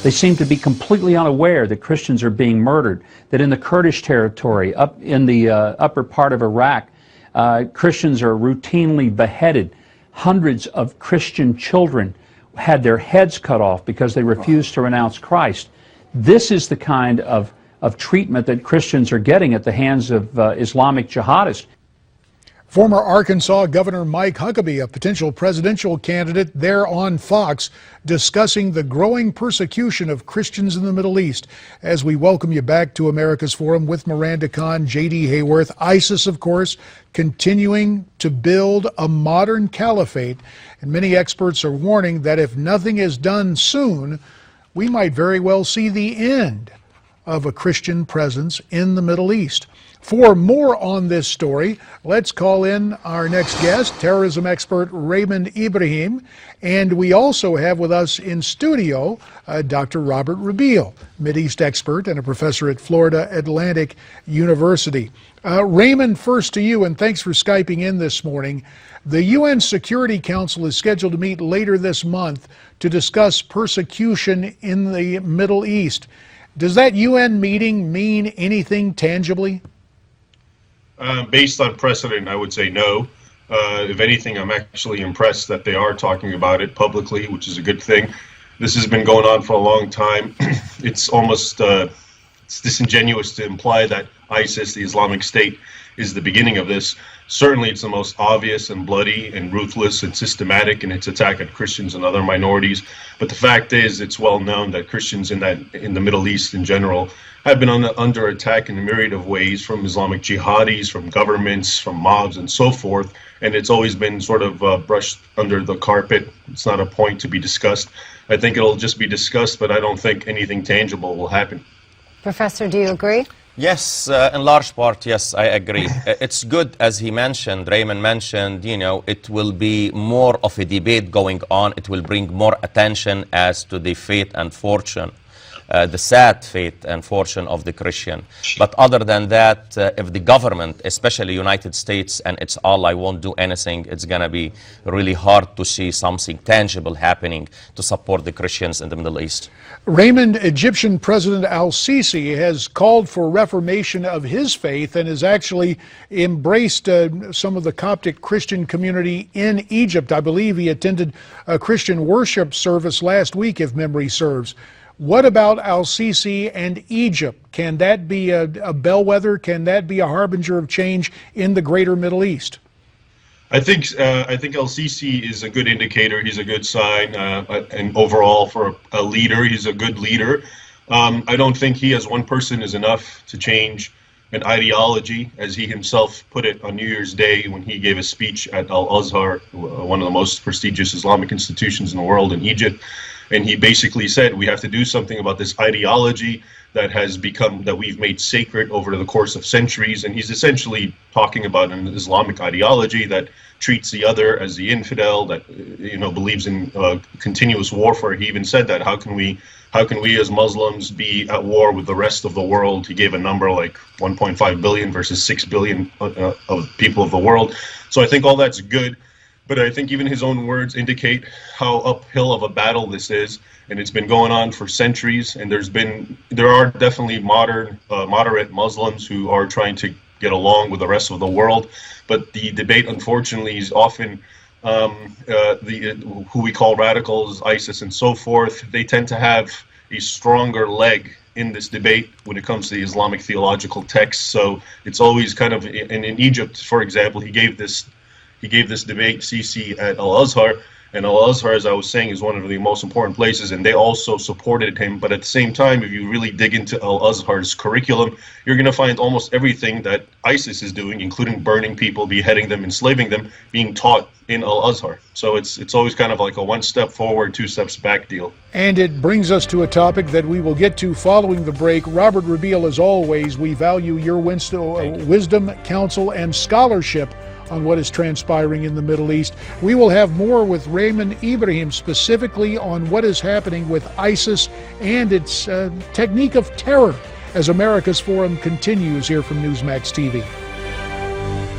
They seem to be completely unaware that Christians are being murdered, that in the Kurdish territory, up in the upper part of Iraq, Christians are routinely beheaded. Hundreds of Christian children had their heads cut off because they refused to renounce Christ. This is the kind of treatment that Christians are getting at the hands of Islamic jihadists. Former Arkansas Governor Mike Huckabee, a potential presidential candidate, there on Fox, discussing the growing persecution of Christians in the Middle East. As we welcome you back to America's Forum with Miranda Khan, J.D. Hayworth, ISIS, of course, continuing to build a modern caliphate. And many experts are warning that if nothing is done soon, we might very well see the end of a Christian presence in the Middle East. For more on this story, let's call in our next guest, terrorism expert Raymond Ibrahim. And we also have with us in studio Dr. Robert Rabil, Mideast expert and a professor at Florida Atlantic University. Raymond, first to you, and thanks for Skyping in this morning. The UN Security Council is scheduled to meet later this month to discuss persecution in the Middle East. Does that UN meeting mean anything tangibly? Based on precedent, I would say no. If anything, I'm actually impressed that they are talking about it publicly, which is a good thing. This has been going on for a long time. It's almost it's disingenuous to imply that ISIS, the Islamic State, is the beginning of this. Certainly, it's the most obvious and bloody and ruthless and systematic in its attack at Christians and other minorities. But the fact is, it's well known that Christians in the Middle East in general have been under attack in a myriad of ways, from Islamic jihadis, from governments, from mobs, and so forth. And it's always been sort of brushed under the carpet. It's not a point to be discussed. I think it'll just be discussed, but I don't think anything tangible will happen. Professor, do you agree? Yes, in large part, yes, I agree. It's good, as he mentioned, Raymond mentioned, you know, it will be more of a debate going on. It will bring more attention as to the fate and fortune, the sad fate and fortune of the Christian. But other than that, if the government, especially United States and its ally, won't do anything, it's going to be really hard to see something tangible happening to support the Christians in the Middle East. Raymond, Egyptian President al-Sisi has called for reformation of his faith and has actually embraced some of the Coptic Christian community in Egypt. I believe he attended a Christian worship service last week, if memory serves. What about al-Sisi and Egypt? Can that be a bellwether? Can that be a harbinger of change in the greater Middle East? I think al-Sisi is a good indicator. He's a good sign, and overall for a leader, he's a good leader. I don't think he as one person is enough to change an ideology, as he himself put it on New Year's Day when he gave a speech at Al-Azhar, one of the most prestigious Islamic institutions in the world in Egypt. And he basically said, we have to do something about this ideology that has become, that we've made sacred over the course of centuries. And he's essentially talking about an Islamic ideology that treats the other as the infidel, that, you know, believes in continuous warfare. He even said that, how can we as Muslims be at war with the rest of the world? He gave a number like 1.5 billion versus 6 billion of people of the world. So I think all that's good. But I think even his own words indicate how uphill of a battle this is, and it's been going on for centuries. And there are definitely moderate Muslims who are trying to get along with the rest of the world. But the debate, unfortunately, is often who we call radicals, ISIS, and so forth. They tend to have a stronger leg in this debate when it comes to the Islamic theological texts. So it's always kind of, and in Egypt, for example, he gave this debate, Sisi, at Al-Azhar, and Al-Azhar, as I was saying, is one of the most important places, and they also supported him. But at the same time, if you really dig into Al-Azhar's curriculum, you're going to find almost everything that ISIS is doing, including burning people, beheading them, enslaving them, being taught in Al-Azhar. So it's always kind of like a one step forward, two steps back deal. And it brings us to a topic that we will get to following the break. Robert Rabil, as always, we value your wisdom, counsel, and scholarship on what is transpiring in the Middle East. We will have more with Raymond Ibrahim, specifically on what is happening with ISIS and its technique of terror, as America's Forum continues here from Newsmax TV.